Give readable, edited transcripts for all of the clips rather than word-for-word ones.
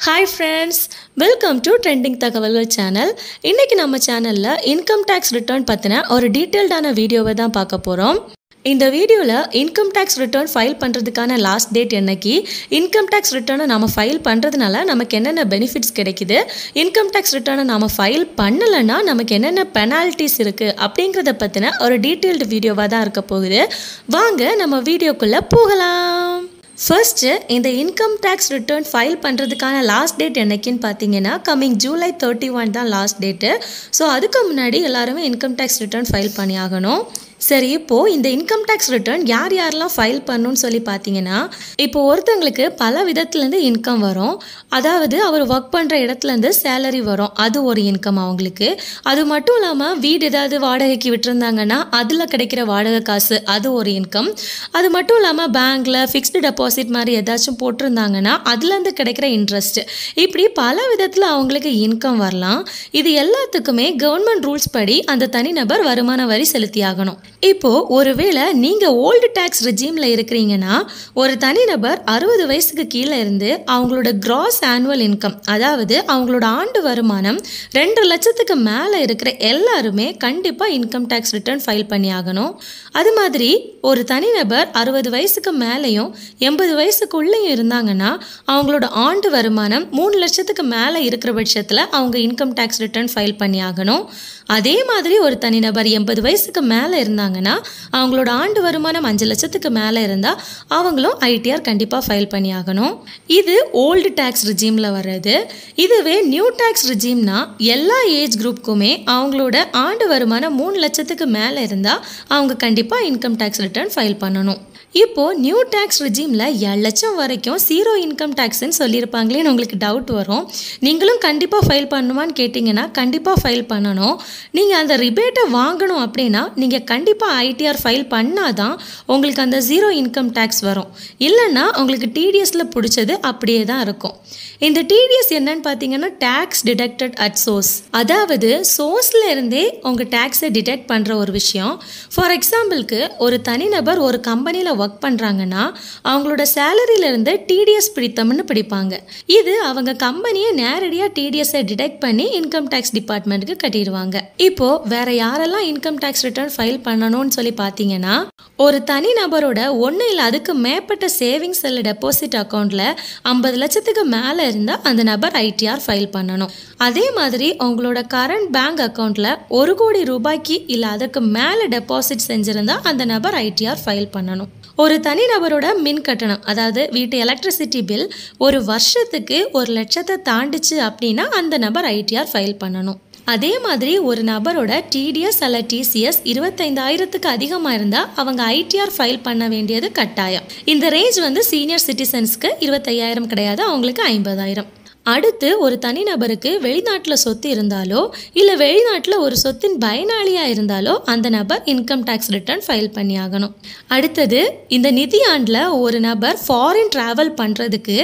Hi friends, welcome to Trending தகவல்கள் channel. இன்னைக்கு நம்ம சேனல்ல இன்கம் டாக்ஸ் ரிட்டர்ன் பத்தின ஒரு டீடைல்டான வீடியோவை தான் பார்க்க போறோம். இந்த வீடியோல இன்கம் டாக்ஸ் ரிட்டர்ன் ஃபைல் பண்றதுக்கான லாஸ்ட் டேட் என்னைக்கு, இன்கம் டாக்ஸ் ரிட்டர்னை நாம ஃபைல் பண்றதுனால நமக்கு என்னென்ன பெனிஃபிட்ஸ் கிடைக்குது, இன்கம் டாக்ஸ் ரிட்டர்னை நாம ஃபைல் பண்ணலனா நமக்கு என்னென்ன பெனால்டிஸ் இருக்கு அப்படிங்கறத பத்தின ஒரு டீடைல்டு வீடியோவா தான் இருக்க போகுது. வாங்க நம்ம வீடியோக்குள்ள போகலாம். First, இந்த இன்கம் டாக்ஸ் ரிட்டர்ன் ஃபைல் பண்ணுறதுக்கான லாஸ்ட் டேட் என்னைக்குன்னு பார்த்தீங்கன்னா கம்மிங் ஜூலை 31 தான் லாஸ்ட் டேட்டு. ஸோ அதுக்கு முன்னாடி எல்லாருமே இன்கம் டாக்ஸ் ரிட்டர்ன் ஃபைல் பண்ணி ஆகணும். சரி, இப்போது இந்த இன்கம் டாக்ஸ் ரிட்டர்ன் யாரெல்லாம் ஃபைல் பண்ணணும்னு சொல்லி பார்த்தீங்கன்னா, இப்போ ஒருத்தங்களுக்கு பல விதத்துலேருந்து இன்கம் வரும். அதாவது அவர் ஒர்க் பண்ணுற இடத்துலேருந்து சேலரி வரும், அது ஒரு இன்கம் அவங்களுக்கு. அது மட்டும் இல்லாமல் வீடு ஏதாவது வாடகைக்கு விட்டுருந்தாங்கன்னா அதில் கிடைக்கிற வாடகை காசு, அது ஒரு இன்கம். அது மட்டும் இல்லாமல் பேங்க்கில் ஃபிக்ஸ்டு டெபாசிட் மாதிரி ஏதாச்சும் போட்டிருந்தாங்கன்னா அதுலேருந்து கிடைக்கிற இன்ட்ரெஸ்ட், இப்படி பல விதத்தில் அவங்களுக்கு இன்கம் வரலாம். இது எல்லாத்துக்குமே கவர்மெண்ட் ரூல்ஸ் படி அந்த தனிநபர் வருமான வரி செலுத்தி ஆகணும். இப்போ ஒருவேளை நீங்க ஓல்டு டாக்ஸ் ரெஜிம்ல இருக்கிறீங்கன்னா, ஒரு தனிநபர் 60 வயசுக்கு கீழே இருந்து அவங்களோட கிராஸ் ஆனுவல் இன்கம், அதாவது அவங்களோட ஆண்டு வருமானம் 2 லட்சத்துக்கு மேலே இருக்கிற எல்லாருமே கண்டிப்பாக இன்கம் டாக்ஸ் ரிட்டர்ன் ஃபைல் பண்ணி ஆகணும். அது மாதிரி ஒரு தனிநபர் 60 வயசுக்கு மேலேயும் 80 வயசுக்குள்ளேயும் இருந்தாங்கன்னா அவங்களோட ஆண்டு வருமானம் 3 லட்சத்துக்கு மேலே இருக்கிற பட்சத்தில் அவங்க இன்கம் டாக்ஸ் ரிட்டர்ன் ஃபைல் பண்ணி ஆகணும். அதே மாதிரி ஒரு தனிநபர் 80 வயசுக்கு மேலே இருந்தாங்கன்னா அவங்களோட ஆண்டு வருமானம் 5 லட்சத்துக்கு மேலே இருந்தால் அவங்களும் ஐடிஆர் கண்டிப்பாக ஃபைல் பண்ணி ஆகணும். இது ஓல்டு டாக்ஸ் ரிஜிமில் வர்றது. இதுவே நியூ டாக்ஸ் ரிஜிம்னா எல்லா ஏஜ் குரூப்புக்குமே அவங்களோட ஆண்டு வருமானம் 3 லட்சத்துக்கு மேலே இருந்தால் அவங்க கண்டிப்பாக இன்கம் டாக்ஸ் ரிட்டர்ன் ஃபைல் பண்ணணும். இப்போது நியூ டாக்ஸ் ரிஜிமில் 7 லட்சம் வரைக்கும் ஜீரோ இன்கம் டேக்ஸ்ன்னு சொல்லியிருப்பாங்களேன்னு உங்களுக்கு டவுட் வரும். நீங்களும் கண்டிப்பாக ஃபைல் பண்ணுமான்னு கேட்டிங்கன்னா கண்டிப்பாக ஃபைல் பண்ணணும். நீங்கள் அந்த ரிபேட்டை வாங்கணும் அப்படின்னா நீங்கள் கண்டிப்பாக ஐடிஆர் ஃபைல் பண்ணால் தான் உங்களுக்கு அந்த ஜீரோ இன்கம் டேக்ஸ் வரும். இல்லைன்னா உங்களுக்கு டிடிஎஸில் பிடிச்சது அப்படியே தான் இருக்கும். இந்த டிடிஎஸ் என்னன்னு பார்த்தீங்கன்னா டேக்ஸ் டிடக்டட் அட் சோர்ஸ், அதாவது சோர்ஸில் இருந்தே உங்கள் டேக்ஸை டிடெக்ட் பண்ணுற ஒரு விஷயம். ஃபார் எக்ஸாம்பிளுக்கு ஒரு தனிநபர் ஒரு கம்பெனியில் ஒர்க் பண்ணுறாங்கன்னா அவங்களோட சேலரியிலேருந்து டிடிஎஸ் பிடித்தம்னு பிடிப்பாங்க. இது அவங்க கம்பெனியை நேரடியாக டிடிஎஸை டிடெக்ட் பண்ணி இன்கம் டேக்ஸ் டிபார்ட்மெண்ட்டுக்கு கட்டிடுவாங்க. இப்போது வேற யாரெல்லாம் இன்கம் டேக்ஸ் ரிட்டர்ன் ஃபைல் பண்ணணும்னு சொல்லி பார்த்தீங்கன்னா, ஒரு தனிநபரோட ஒன்று இல்லை அதுக்கு மேற்பட்ட சேவிங்ஸ் இல்லை டெபாசிட் அக்கௌண்ட்டில் 50 லட்சத்துக்கு மேலே இருந்தால் அந்த நபர் ஐடிஆர் ஃபைல் பண்ணணும். அதே மாதிரி உங்களோட கரண்ட் பேங்க் அக்கௌண்ட்டில் 1 கோடி ரூபாய்க்கு இல்லை அதுக்கு மேலே டெபாசிட் செஞ்சுருந்தால் அந்த நபர் ஐடிஆர் ஃபைல் பண்ணணும். ஒரு தனிநபரோட மின் கட்டணம், அதாவது வீட்டு எலக்ட்ரிசிட்டி பில் ஒரு வருஷத்துக்கு 1 லட்சத்தை தாண்டிச்சு அப்படின்னா அந்த நபர் ஐடிஆர் ஃபைல் பண்ணணும். அதே மாதிரி ஒரு நபரோட டிடிஎஸ் அல்ல டிசிஎஸ் 25,000க்கு அதிகமாக இருந்தால் அவங்க ஐடிஆர் ஃபைல் பண்ண வேண்டியது கட்டாயம். இந்த ரேஞ்ச் சீனியர் சிட்டிசன்ஸ்க்கு 25,000 கிடையாது, அவங்களுக்கு 50,000. அடுத்து ஒரு தனிநபருக்கு வெளிநாட்டில் சொத்து இருந்தாலோ இல்லை வெளிநாட்டில் ஒரு சொத்தின் பயனாளியாக இருந்தாலோ அந்த நபர் இன்கம் டேக்ஸ் ரிட்டர்ன் ஃபைல் பண்ணி ஆகணும். அடுத்தது, இந்த நிதி ஆண்டில் ஒரு நபர் ஃபாரின் ட்ராவல் பண்ணுறதுக்கு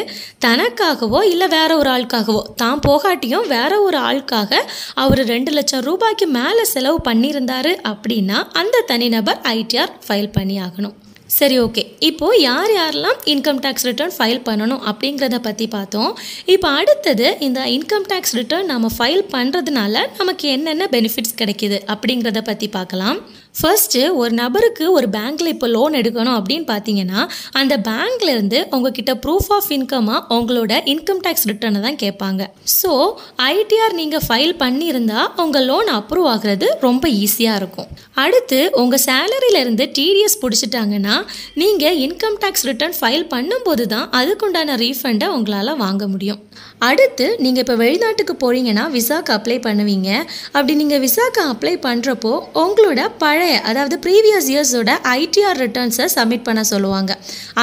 தனக்காகவோ இல்லை வேற ஒரு ஆளுக்காகவோ, தான் போகாட்டியும் வேற ஒரு ஆளுக்காக அவர் 2 லட்சம் ரூபாய்க்கு மேலே செலவு பண்ணியிருந்தாரு அப்படின்னா அந்த தனிநபர் ஐடிஆர் ஃபைல் பண்ணி ஆகணும். சரி, ஓகே. இப்போது யாரெல்லாம் இன்கம் டேக்ஸ் ரிட்டர்ன் ஃபைல் பண்ணணும் அப்படிங்கிறத பற்றி பார்த்தோம். இப்போ அடுத்தது, இந்த இன்கம் டேக்ஸ் ரிட்டர்ன் நம்ம ஃபைல் பண்ணுறதுனால நமக்கு என்னென்ன பெனிஃபிட்ஸ் கிடைக்கிது அப்படிங்கிறத பற்றி பார்க்கலாம். ஃபர்ஸ்ட்டு, ஒரு நபருக்கு ஒரு பேங்க்கில் இப்போ லோன் எடுக்கணும் அப்படின்னு பார்த்தீங்கன்னா அந்த பேங்க்லேருந்து உங்ககிட்ட ப்ரூஃப் ஆஃப் இன்கமாக உங்களோட இன்கம் டேக்ஸ் ரிட்டர்னை தான் கேட்பாங்க. ஸோ ஐடிஆர் நீங்கள் ஃபைல் பண்ணியிருந்தால் உங்கள் லோன் அப்ரூவ் ஆகிறது ரொம்ப ஈஸியாக இருக்கும். அடுத்து, உங்கள் சேலரியிலேருந்து டிடிஎஸ் பிடிச்சிட்டாங்கன்னா நீங்கள் இன்கம் டேக்ஸ் ரிட்டர்ன் ஃபைல் பண்ணும்போது தான் அதுக்குண்டான ரீஃபண்டை உங்களால் வாங்க முடியும். அடுத்து, நீங்கள் இப்போ வெளிநாட்டுக்கு போகிறீங்கன்னா விசாக்கு அப்ளை பண்ணுவீங்க. அப்படி நீங்கள் விசாக்கு அப்ளை பண்ணுறப்போ உங்களோட பழைய, அதாவது ப்ரீவியஸ் இயர்ஸோட ஐடிஆர் ரிட்டர்ன்ஸை சப்மிட் பண்ண சொல்லுவாங்க.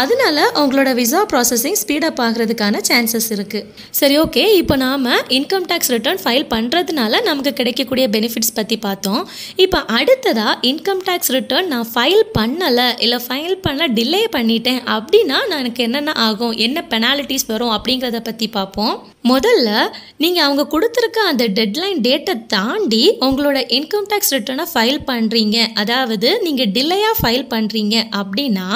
அதனால உங்களோட விசா ப்ராசஸிங் ஸ்பீடப் ஆகிறதுக்கான சான்சஸ் இருக்குது. சரி, ஓகே. இப்போ நாம் இன்கம் டேக்ஸ் ரிட்டர்ன் ஃபைல் பண்ணுறதுனால நமக்கு கிடைக்கக்கூடிய பெனிஃபிட்ஸ் பற்றி பார்த்தோம். இப்போ அடுத்ததாக இன்கம் டேக்ஸ் ரிட்டர்ன் நான் ஃபைல் பண்ணலை இல்லை ஃபைல் பண்ண டிலே பண்ணிட்டேன் அப்படின்னா எனக்கு என்னென்ன ஆகும், என்ன பெனாலிட்டிஸ் வரும் அப்படிங்கிறத பற்றி பார்ப்போம். முதல்ல நீங்கள் அவங்க கொடுத்துருக்க அந்த டெட்லைன் டேட்டை தாண்டி உங்களோட இன்கம் டேக்ஸ் ரிட்டர்னை ஃபைல் பண்ணுறீங்க அதாவது நீங்கள் டிலேயாக ஃபைல் பண்ணுறீங்க அப்படின்னா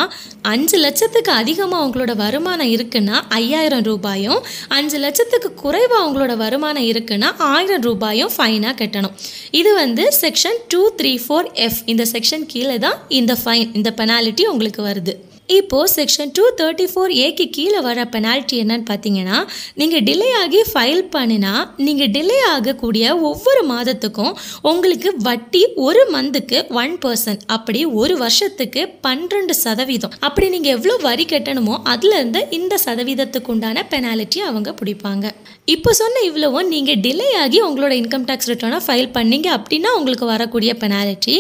5 லட்சத்துக்கு அதிகமாக உங்களோட வருமானம் இருக்குன்னா 5000 ரூபாயும், 5 லட்சத்துக்கு குறைவாக உங்களோட வருமானம் இருக்குன்னா 1000 ரூபாயும் ஃபைனாக கட்டணும். இது வந்து செக்ஷன் 234F இந்த செக்ஷன் கீழே தான் இந்த ஃபைன், இந்த பெனால்ட்டி உங்களுக்கு வருது. இப்போது செக்ஷன் 234Aக்கு கீழே வர பெனால்ட்டி என்னன்னு பார்த்தீங்கன்னா, நீங்கள் டிலே ஆகி ஃபைல் பண்ணினா நீங்கள் டிலே ஆகக்கூடிய ஒவ்வொரு மாதத்துக்கும் உங்களுக்கு வட்டி ஒரு மந்த்துக்கு 1%, அப்படி ஒரு வருஷத்துக்கு 12%, அப்படி நீங்கள் எவ்வளோ வரி கட்டணுமோ அதுலேருந்து இந்த சதவீதத்துக்கு உண்டான பெனால்ட்டி அவங்க பிடிப்பாங்க. இப்போ சொன்ன இவ்வளவும் நீங்கள் டிலே ஆகி உங்களோட இன்கம் டேக்ஸ் ரிட்டர்னை ஃபைல் பண்ணீங்க அப்படின்னா உங்களுக்கு வரக்கூடிய பெனால்ட்டி.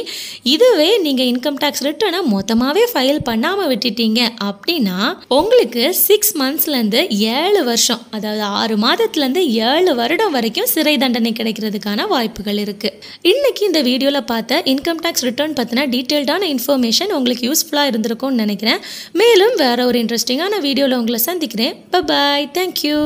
இதுவே நீங்கள் இன்கம் டேக்ஸ் ரிட்டர்னை மொத்தமாகவே ஃபைல் பண்ணாமல் விட்டுட்டீங்க அப்படின்னா உங்களுக்கு 6 மந்த்ஸ்லேருந்து 7 வருஷம், அதாவது 6 மாதத்துலேருந்து 7 வருடம் வரைக்கும் சிறை தண்டனை கிடைக்கிறதுக்கான வாய்ப்புகள் இருக்குது. இன்னைக்கு இந்த வீடியோவில் பார்த்த இன்கம் டேக்ஸ் ரிட்டர்ன் பற்றின டீட்டெயில்டான இன்ஃபர்மேஷன் உங்களுக்கு யூஸ்ஃபுல்லாக இருந்திருக்கும்னு நினைக்கிறேன். மேலும் வேற ஒரு இன்ட்ரெஸ்டிங்கான வீடியோவில் உங்களை சந்திக்கிறேன். Bye bye, thank you.